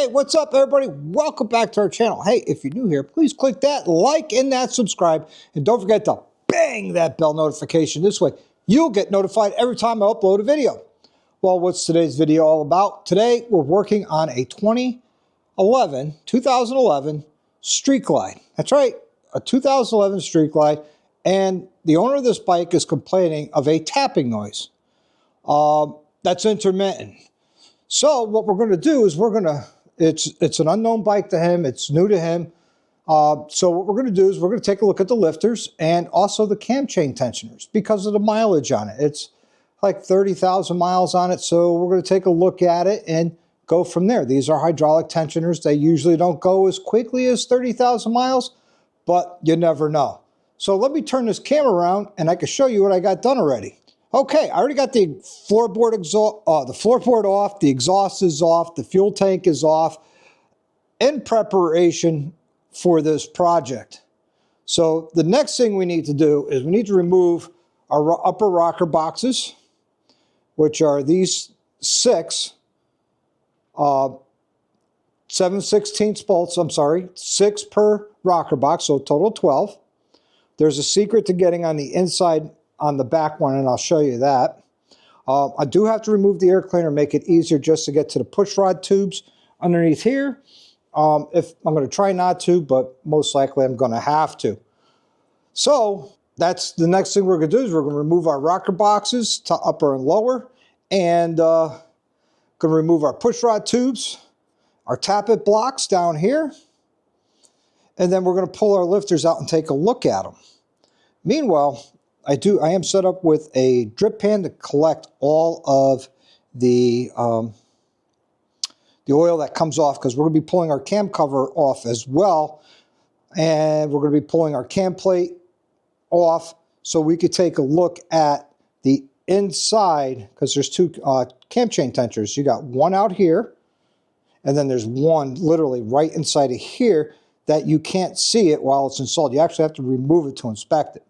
Hey, what's up everybody? Welcome back to our channel. Hey, if you're new here, please click that like and that subscribe. And don't forget to bang that bell notification. This way, you'll get notified every time I upload a video. Well, what's today's video all about? Today, we're working on a 2011 Street Glide. That's right, a 2011 Street Glide. And the owner of this bike is complaining of a tapping noise. That's intermittent. So what we're going to do is it's an unknown bike to him. It's new to him. So what we're going to do is we're going to take a look at the lifters and also the cam chain tensioners because of the mileage on it. It's like 30,000 miles on it. So we're going to take a look at it and go from there. These are hydraulic tensioners. They usually don't go as quickly as 30,000 miles, but you never know. So let me turn this camera around and I can show you what I got done already. Okay, I already got the floorboard off, the exhaust is off, the fuel tank is off, in preparation for this project. So the next thing we need to do is we need to remove our upper rocker boxes, which are these 6 7/16 bolts, 6 per rocker box, so total 12. There's a secret to getting on the inside on the back one, and I'll show you that. I do have to remove the air cleaner, make it easier just to get to the push rod tubes underneath here. If I'm going to try not to, but most likely I'm going to have to. So that's the next thing we're going to do is we're going to remove our rocker boxes to upper and lower, and going to remove our push rod tubes, our tappet blocks down here, and then we're going to pull our lifters out and take a look at them. Meanwhile, I am set up with a drip pan to collect all of the oil that comes off, because we're going to be pulling our cam cover off as well, and we're going to be pulling our cam plate off so we could take a look at the inside, because there's 2 cam chain tensioners. You got one out here, and then there's one literally right inside of here that you can't see it while it's installed. You actually have to remove it to inspect it.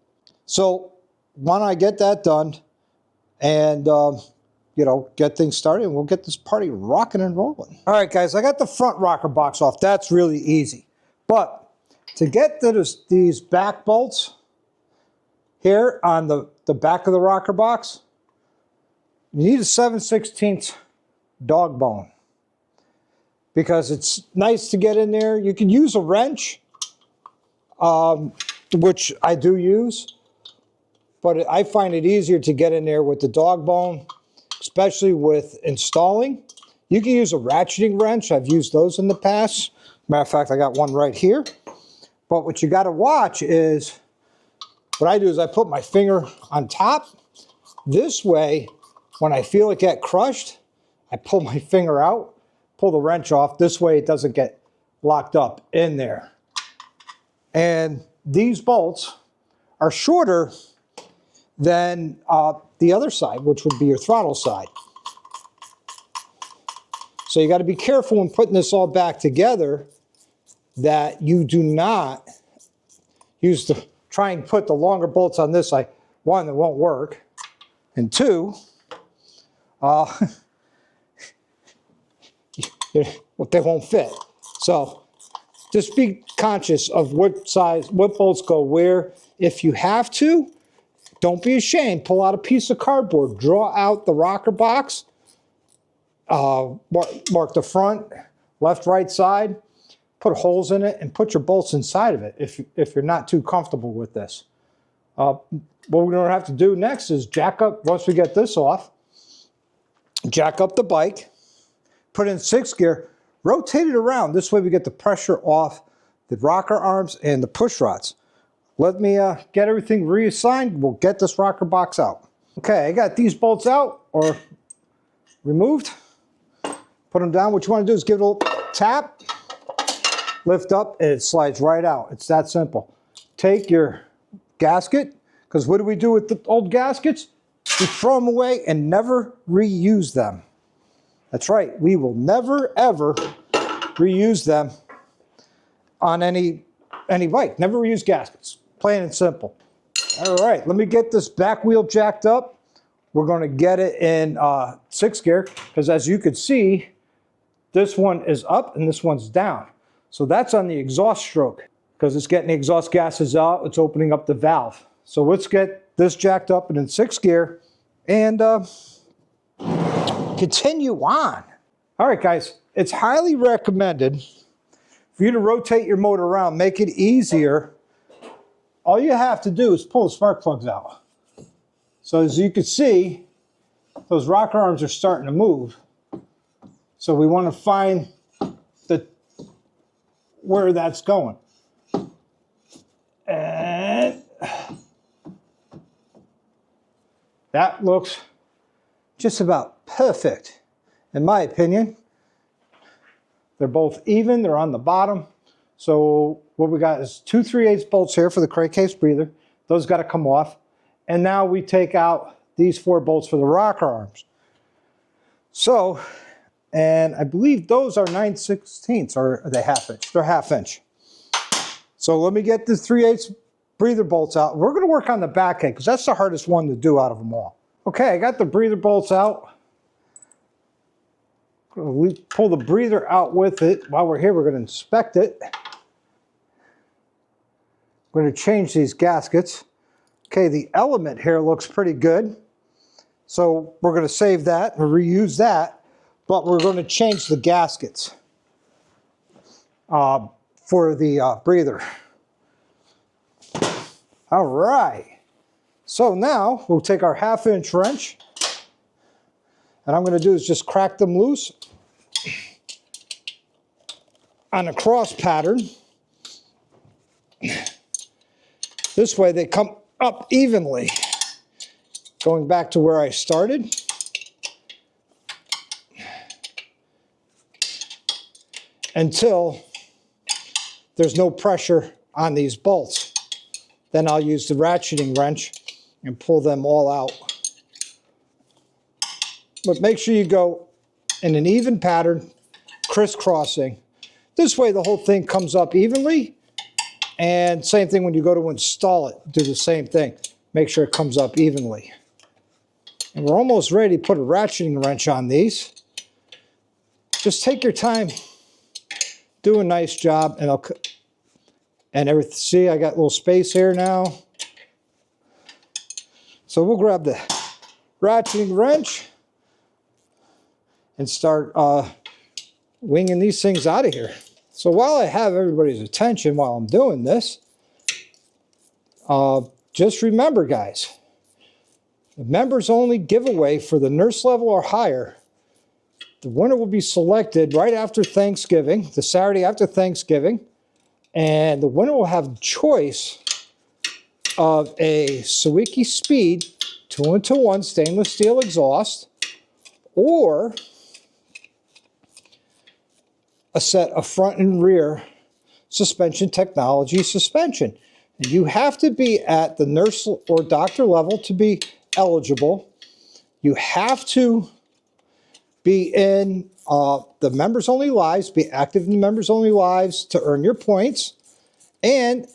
So why don't I get that done and, you know, get things started, and we'll get this party rocking and rolling. All right, guys, I got the front rocker box off. That's really easy. But to get these back bolts here on the back of the rocker box, you need a 7/16 dog bone, because it's nice to get in there. You can use a wrench, which I do use, but I find it easier to get in there with the dog bone, especially with installing. You can use a ratcheting wrench. I've used those in the past. Matter of fact, I got one right here. But what you got to watch is, what I do is I put my finger on top. This way, when I feel it get crushed, I pull my finger out, pull the wrench off. This way it doesn't get locked up in there. And these bolts are shorter than the other side, which would be your throttle side. So you got to be careful when putting this all back together that you do not try and put the longer bolts on this side. 1, that won't work, and 2, they won't fit. So just be conscious of what bolts go where. If you have to, don't be ashamed. Pull out a piece of cardboard, draw out the rocker box, mark the front, left, right side, put holes in it, and put your bolts inside of it if you're not too comfortable with this. What we're going to have to do next is jack up, once we get this off, jack up the bike, put in 6th gear, rotate it around. This way we get the pressure off the rocker arms and the push rods. Let me get everything reassigned. We'll get this rocker box out. Okay, I got these bolts out or removed. Put them down. What you want to do is give it a little tap, lift up, and it slides right out. It's that simple. Take your gasket, because what do we do with the old gaskets? We throw them away and never reuse them. That's right. We will never, ever reuse them on any bike. Never reuse gaskets. Plain and simple. All right, let me get this back wheel jacked up. We're going to get it in 6th gear, because as you can see, This one is up and this one's down. So that's on the exhaust stroke because it's getting the exhaust gases out. It's opening up the valve. So let's get this jacked up and in 6th gear and continue on. All right, guys, it's highly recommended for you to rotate your motor around, make it easier. All you have to do is pull the spark plugs out. So as you can see, those rocker arms are starting to move. So we want to find where that's going. And that looks just about perfect, in my opinion. They're both even, they're on the bottom. So what we got is 2 3/8 bolts here for the crankcase breather. Those got to come off. And now we take out these 4 bolts for the rocker arms. So, and I believe those are 9/16 or are they 1/2 inch? They're 1/2 inch. So let me get the 3/8 breather bolts out. We're going to work on the back end because that's the hardest one to do out of them all. Okay, I got the breather bolts out. We pull the breather out with it. While we're here, we're going to inspect it. We're going to change these gaskets. Okay, the element here looks pretty good. So we're going to save that and reuse that, but we're going to change the gaskets for the breather. All right. So now we'll take our 1/2 inch wrench, and I'm going to do is just crack them loose on a cross pattern. This way they come up evenly. Going back to where I started. Until there's no pressure on these bolts. Then I'll use the ratcheting wrench and pull them all out. But make sure you go in an even pattern, crisscrossing. This way the whole thing comes up evenly. And same thing when you go to install it, do the same thing. Make sure it comes up evenly. And we're almost ready to put a ratcheting wrench on these. Just take your time, do a nice job, and everything. See, I got a little space here now. So we'll grab the ratcheting wrench and start winging these things out of here. So while I have everybody's attention while I'm doing this, just remember, guys, the members only giveaway for the nurse level or higher, the winner will be selected right after Thanksgiving, the Saturday after Thanksgiving, and the winner will have choice of a Sawicki Speed 2-in-1 stainless steel exhaust or a set of front and rear suspension technology suspension. And you have to be at the nurse or doctor level to be eligible. You have to be in the members only lives, be active in the members only lives to earn your points, and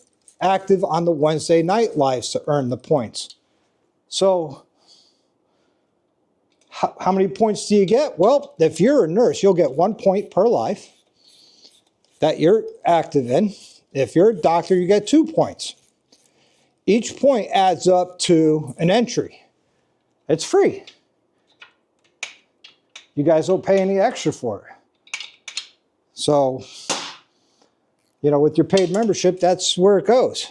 active on the Wednesday night lives to earn the points. So how many points do you get? Well, if you're a nurse, you'll get 1 point per life that you're active in. If you're a doctor, you get 2 points. Each point adds up to an entry. It's free. You guys don't pay any extra for it. So, you know, with your paid membership, that's where it goes.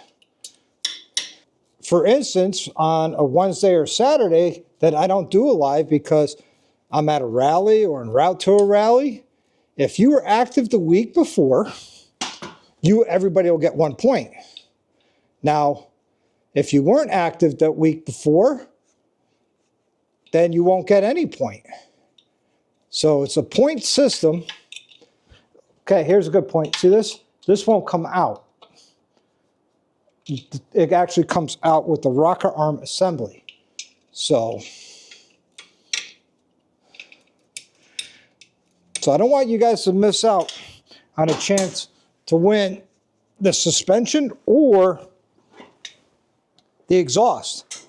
For instance, on a Wednesday or Saturday that I don't do a live because I'm at a rally or en route to a rally, if you were active the week before, everybody will get 1 point. Now, if you weren't active that week before, then you won't get any point. So it's a point system. Okay, here's a good point. See this? This won't come out. It actually comes out with the rocker arm assembly. So I don't want you guys to miss out on a chance to win the suspension or the exhaust.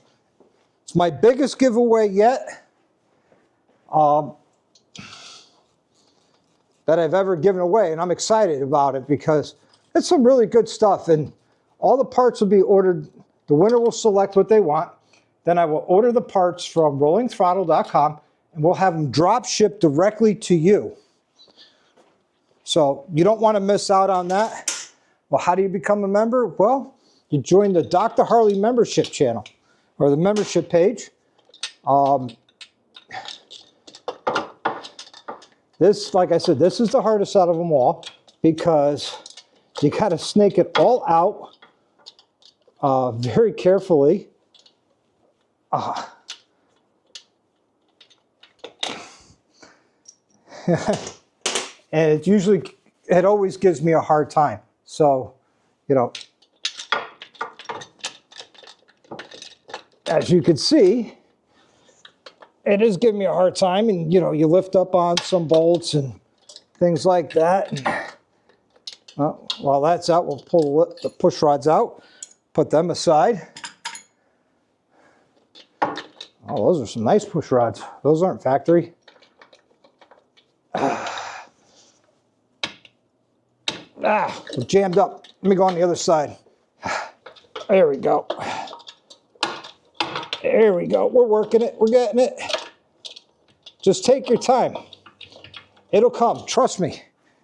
It's my biggest giveaway yet. that I've ever given away, and I'm excited about it because it's some really good stuff, and all the parts will be ordered. The winner will select what they want. Then I will order the parts from rollingthrottle.com, and we'll have them drop shipped directly to you. So you don't want to miss out on that. Well, how do you become a member? Well, you join the Dr. Harley membership channel or the membership page. This, like I said, this is the hardest out of them all because you got to snake it all out very carefully. And it always gives me a hard time. So, you know, as you can see, it is giving me a hard time, and you know, you lift up on some bolts and things like that. And, well, while that's out, we'll pull the push rods out, put them aside. Oh, those are some nice push rods. Those aren't factory. We're jammed up. Let me go on the other side. There we go. There we go. We're working it. We're getting it. Just take your time. It'll come. Trust me.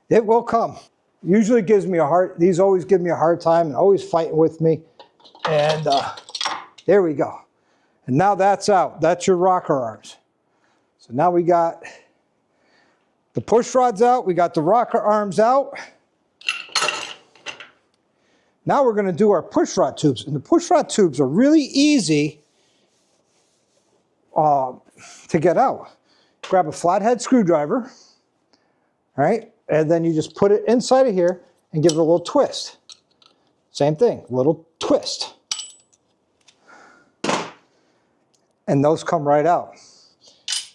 It will come. Usually gives me these always give me a hard time and always fighting with me. And there we go. And now that's out. That's your rocker arms. So now we got the push rods out. We got the rocker arms out. Now we're going to do our push rod tubes. And the push rod tubes are really easy to get out. Grab a flathead screwdriver, all right? And then you just put it inside of here and give it a little twist. Same thing, little twist. And those come right out.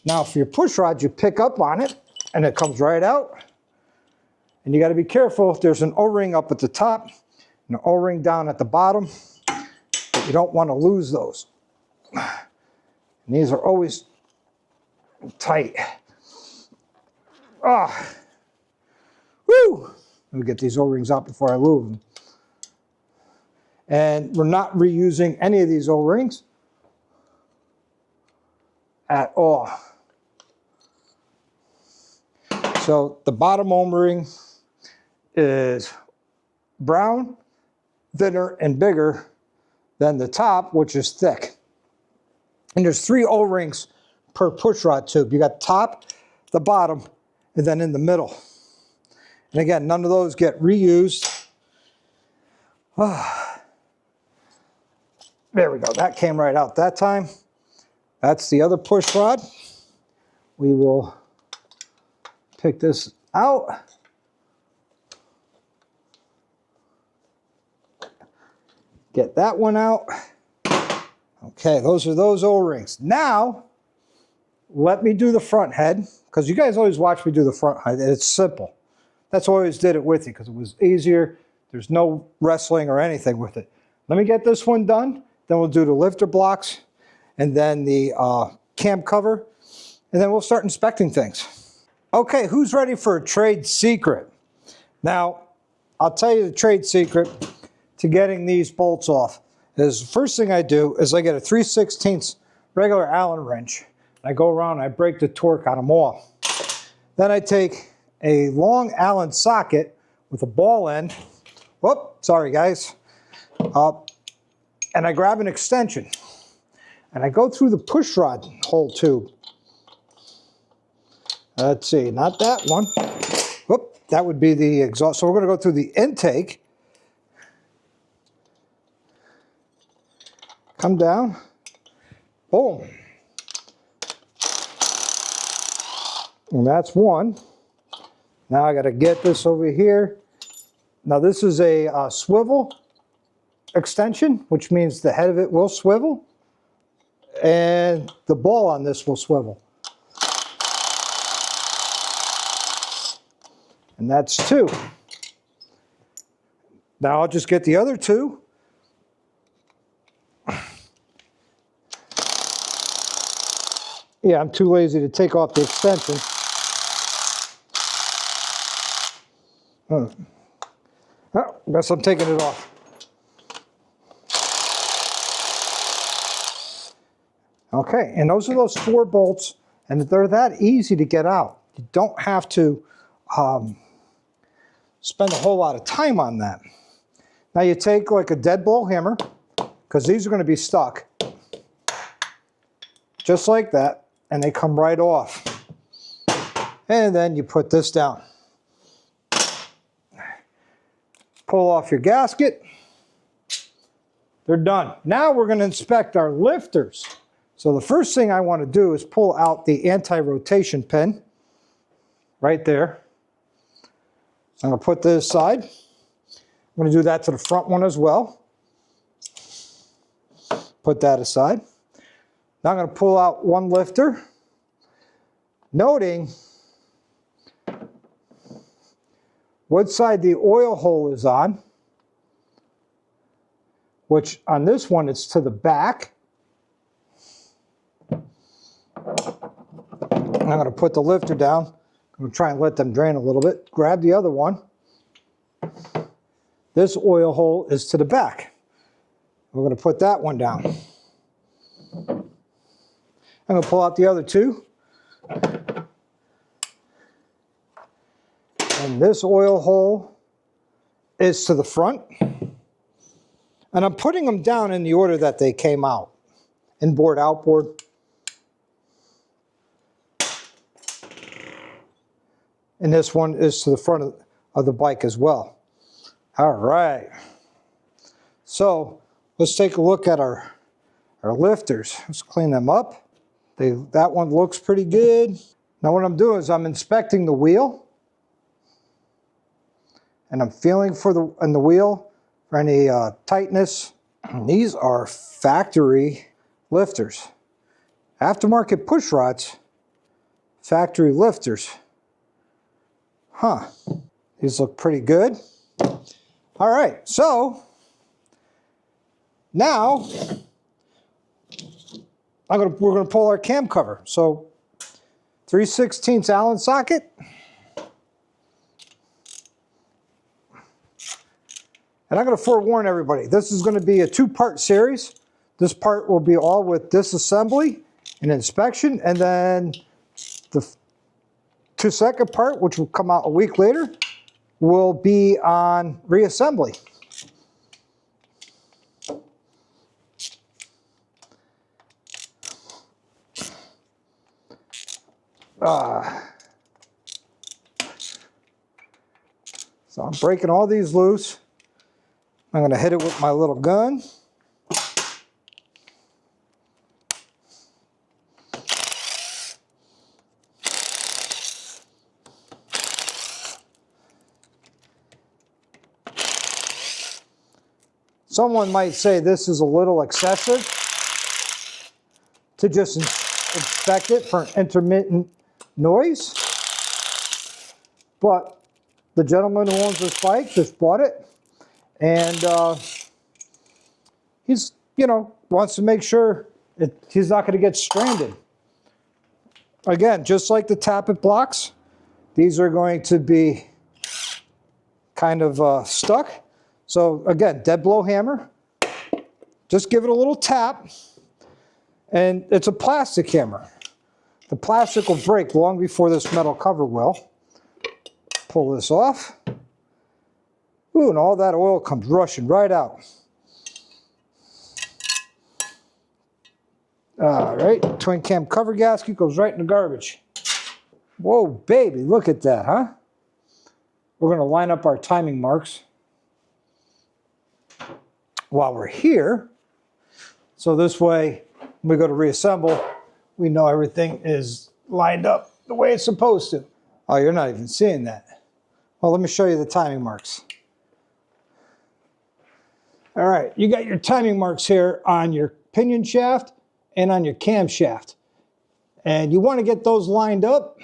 Now for your push rod, you pick up on it and it comes right out. And you got to be careful if there's an O-ring up at the top and an O-ring down at the bottom. But you don't want to lose those. And these are always tight. Ah, woo! Let me get these O-rings out before I lose them. And we're not reusing any of these O-rings at all. So the bottom O-ring is brown, thinner, and bigger than the top, which is thick. And there's 3 O-rings per push rod tube. You got the top, the bottom, and then in the middle. And again, none of those get reused. There we go. That came right out that time. That's the other push rod. We will pick this out. Get that one out. Okay, those are those O-rings. Now, let me do the front head, because you guys always watch me do the front head. It's simple. That's why I always did it with you, because it was easier. There's no wrestling or anything with it. Let me get this one done. Then we'll do the lifter blocks, and then the cam cover, and then we'll start inspecting things. Okay, who's ready for a trade secret? Now, I'll tell you the trade secret to getting these bolts off. Is the first thing I do is I get a 3/16 regular Allen wrench. I go around and I break the torque on them all. Then I take a long Allen socket with a ball end. Whoop, sorry guys. And I grab an extension. And I go through the push rod hole tube. Let's see, not that one. Whoop, that would be the exhaust. So we're going to go through the intake. Come down, boom. And that's one. Now I got to get this over here. Now this is a swivel extension, which means the head of it will swivel, and the ball on this will swivel. And that's 2. Now I'll just get the other 2. Yeah, I'm too lazy to take off the extension. Oh, guess I'm taking it off. Okay, and those are those 4 bolts, and they're that easy to get out. You don't have to spend a whole lot of time on that. Now you take like a dead blow hammer, because these are going to be stuck, just like that, and they come right off. And then you put this down. Pull off your gasket. They're done. Now we're going to inspect our lifters. So the first thing I want to do is pull out the anti-rotation pin right there. I'm going to put this aside. I'm going to do that to the front one as well. Put that aside. Now I'm going to pull out one lifter, noting what side the oil hole is on, which on this one it's to the back. I'm going to put the lifter down. I'm going to try and let them drain a little bit. Grab the other one. This oil hole is to the back. We're going to put that one down. I'm going to pull out the other 2. And this oil hole is to the front. And I'm putting them down in the order that they came out. Inboard, outboard. And this one is to the front of the bike as well. All right. So let's take a look at our lifters. Let's clean them up. That one looks pretty good. Now what I'm doing is I'm inspecting the wheel. And I'm feeling in the wheel for any tightness. And these are factory lifters. Aftermarket push rods, factory lifters. Huh. These look pretty good. All right, so now we're going to pull our cam cover. So 3/16 Allen socket. And I'm going to forewarn everybody, this is going to be a 2-part series. This part will be all with disassembly and inspection, and then the second part, which will come out a week later, will be on reassembly. So I'm breaking all these loose. I'm going to hit it with my little gun. Someone might say this is a little excessive to just inspect it for intermittent noise. But the gentleman who owns this bike just bought it. And he's, wants to make sure he's not going to get stranded. Again, just like the tappet blocks, these are going to be kind of stuck. So again, dead blow hammer. Just give it a little tap. And it's a plastic hammer. The plastic will break long before this metal cover will. Pull this off. Ooh, and all that oil comes rushing right out. All right, twin cam cover gasket goes right in the garbage. Whoa, baby, look at that, huh? We're going to line up our timing marks while we're here. So this way, when we go to reassemble, we know everything is lined up the way it's supposed to. Oh, you're not even seeing that. Well, let me show you the timing marks. All right, you got your timing marks here on your pinion shaft and on your cam shaft. And you want to get those lined up.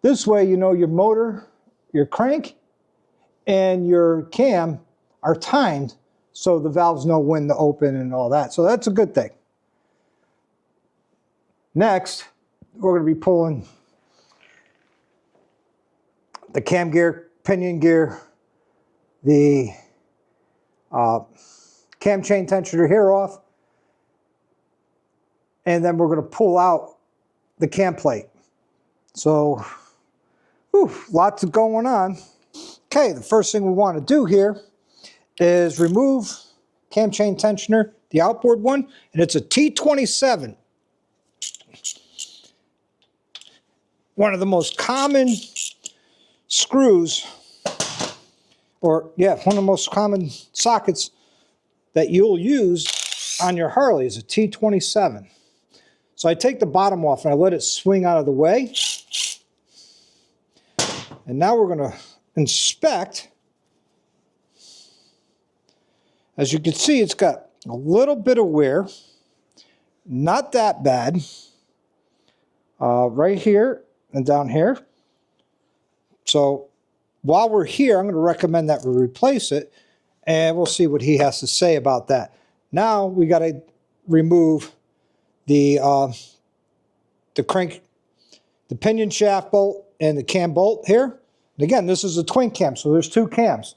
This way you know your motor, your crank, and your cam are timed so the valves know when to open and all that. So that's a good thing. Next, we're going to be pulling the cam gear pinion gear the cam chain tensioner here off, and then we're going to pull out the cam plate. So, whew, lots going on. Okay, the first thing we want to do here is remove cam chain tensioner, the outboard one, and it's a T27. One of the most common screws, or yeah, one of the most common sockets that you'll use on your Harley is a T27. So I take the bottom off and I let it swing out of the way. And now we're going to inspect. As you can see, it's got a little bit of wear. Not that bad. Right here and down here. So while we're here, I'm going to recommend that we replace it, and we'll see what he has to say about that. Now we got to remove the crank, the pinion shaft bolt and the cam bolt here. And again, this is a twin cam, so there's two cams.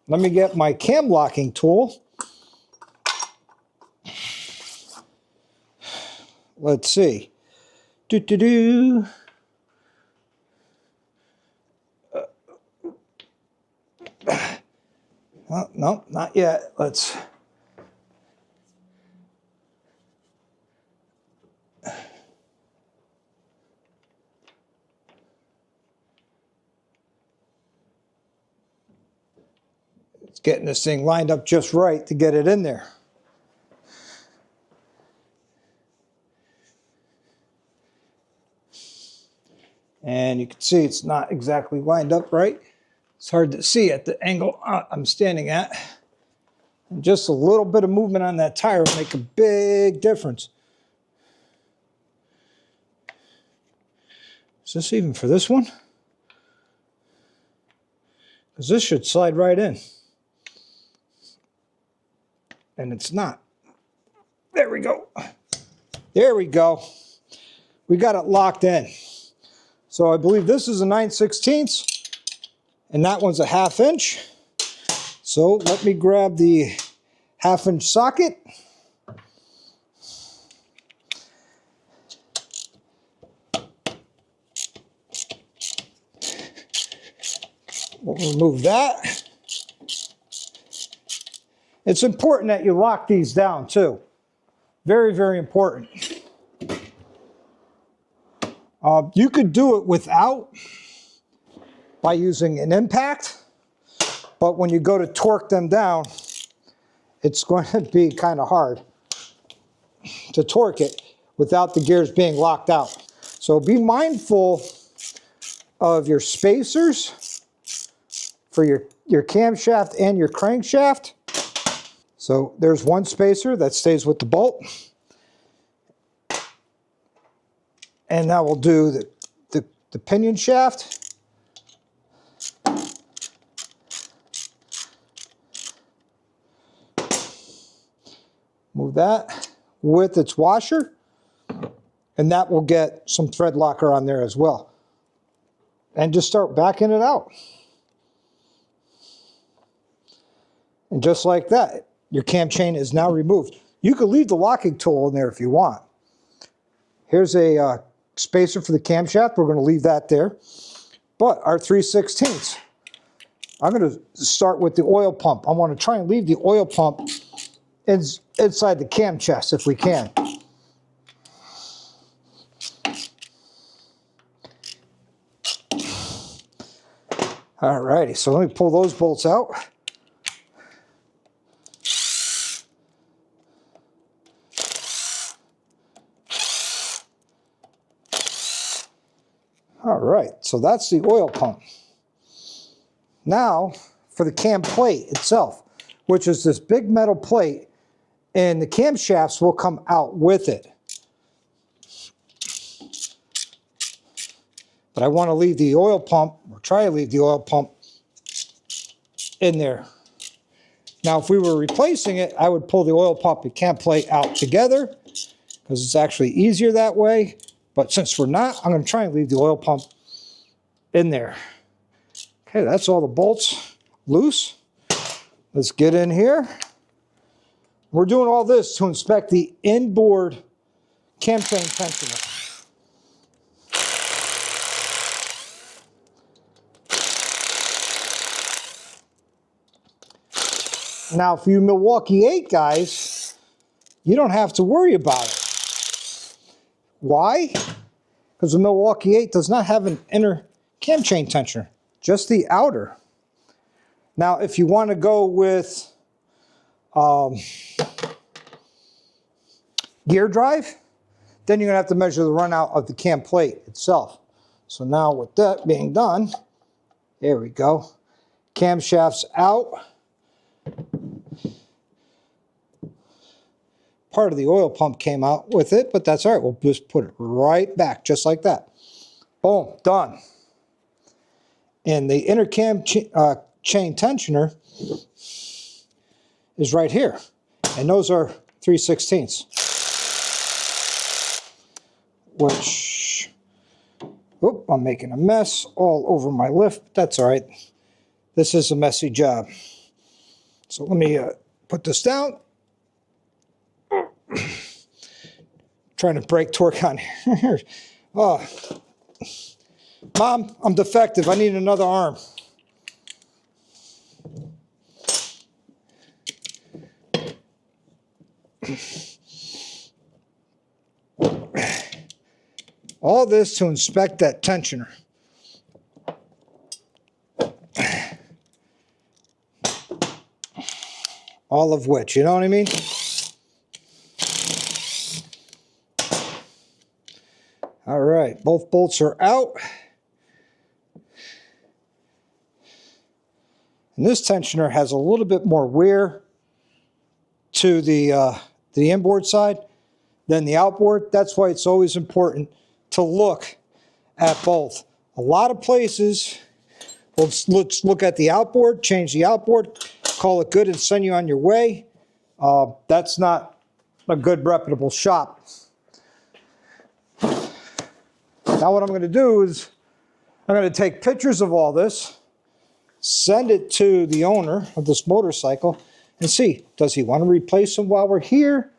Let me get my cam locking tool. Let's see. Oh, no, not yet. Let's. It's getting this thing lined up just right to get it in there. And you can see it's not exactly lined up right. It's hard to see at the angle I'm standing at. And just a little bit of movement on that tire will make a big difference. Is this even for this one? Because this should slide right in. And it's not. There we go. There we go. We got it locked in. So I believe this is a 9/16, and that one's a 1/2 inch. So let me grab the 1/2 inch socket. We'll remove that. It's important that you lock these down too. Very, very important. You could do it without, by using an impact, but when you go to torque them down, it's going to be kind of hard to torque it without the gears being locked out. So be mindful of your spacers for your camshaft and your crankshaft. So there's one spacer that stays with the bolt. And now we'll do the pinion shaft. Move that with its washer. And that will get some thread locker on there as well. And just start backing it out. And just like that, your cam chain is now removed. You could leave the locking tool in there if you want. Here's a spacer for the camshaft. We're going to leave that there. But our 3/16, I'm going to start with the oil pump. I want to try and leave the oil pump inside the cam chest if we can. Alrighty, so let me pull those bolts out. All right, so that's the oil pump. Now for the cam plate itself, which is this big metal plate, and the camshafts will come out with it. But I want to leave the oil pump, or try to leave the oil pump in there. Now if we were replacing it, I would pull the oil pump and cam plate out together, because it's actually easier that way. But since we're not, I'm going to try and leave the oil pump in there. Okay, that's all the bolts loose. Let's get in here. We're doing all this to inspect the inboard cam chain tensioner. Now, for you Milwaukee 8 guys, you don't have to worry about it. Why? Because the Milwaukee 8 does not have an inner cam chain tensioner, just the outer. Now, if you want to go with gear drive, then you're going to have to measure the run out of the cam plate itself. So now with that being done, there we go. Camshaft's out. Part of the oil pump came out with it, but that's all right. We'll just put it right back, just like that. Boom, done. And the inner cam chain tensioner is right here. And those are 3/16, which, whoop, I'm making a mess all over my lift. That's all right. This is a messy job. So let me put this down. Trying to break torque on here. Oh. Mom, I'm defective. I need another arm. All this to inspect that tensioner. All of which, you know what I mean? All right, both bolts are out. And this tensioner has a little bit more wear to the inboard side than the outboard. That's why it's always important to look at both. A lot of places, let's look at the outboard, change the outboard, call it good and send you on your way. That's not a good reputable shop. Now what I'm going to do is I'm going to take pictures of all this, send it to the owner of this motorcycle, and see, does he want to replace them while we're here,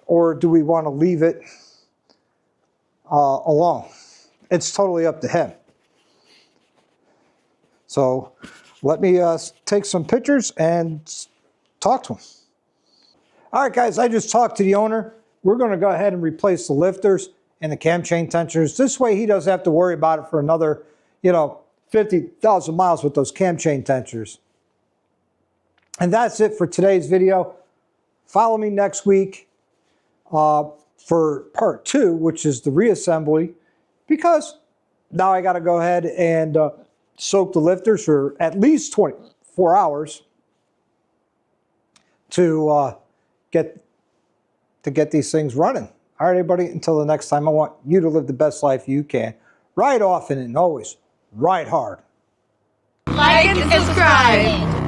or do we want to leave it alone? It's totally up to him. So let me take some pictures and talk to him. All right, guys, I just talked to the owner. We're going to go ahead and replace the lifters and the cam chain tensioners. This way he doesn't have to worry about it for another, 50,000 miles with those cam chain tensioners. And that's it for today's video. Follow me next week for part 2, which is the reassembly, because now I got to go ahead and soak the lifters for at least 24 hours to get these things running. All right, everybody, until the next time, I want you to live the best life you can. Ride often and always ride hard. Like and subscribe.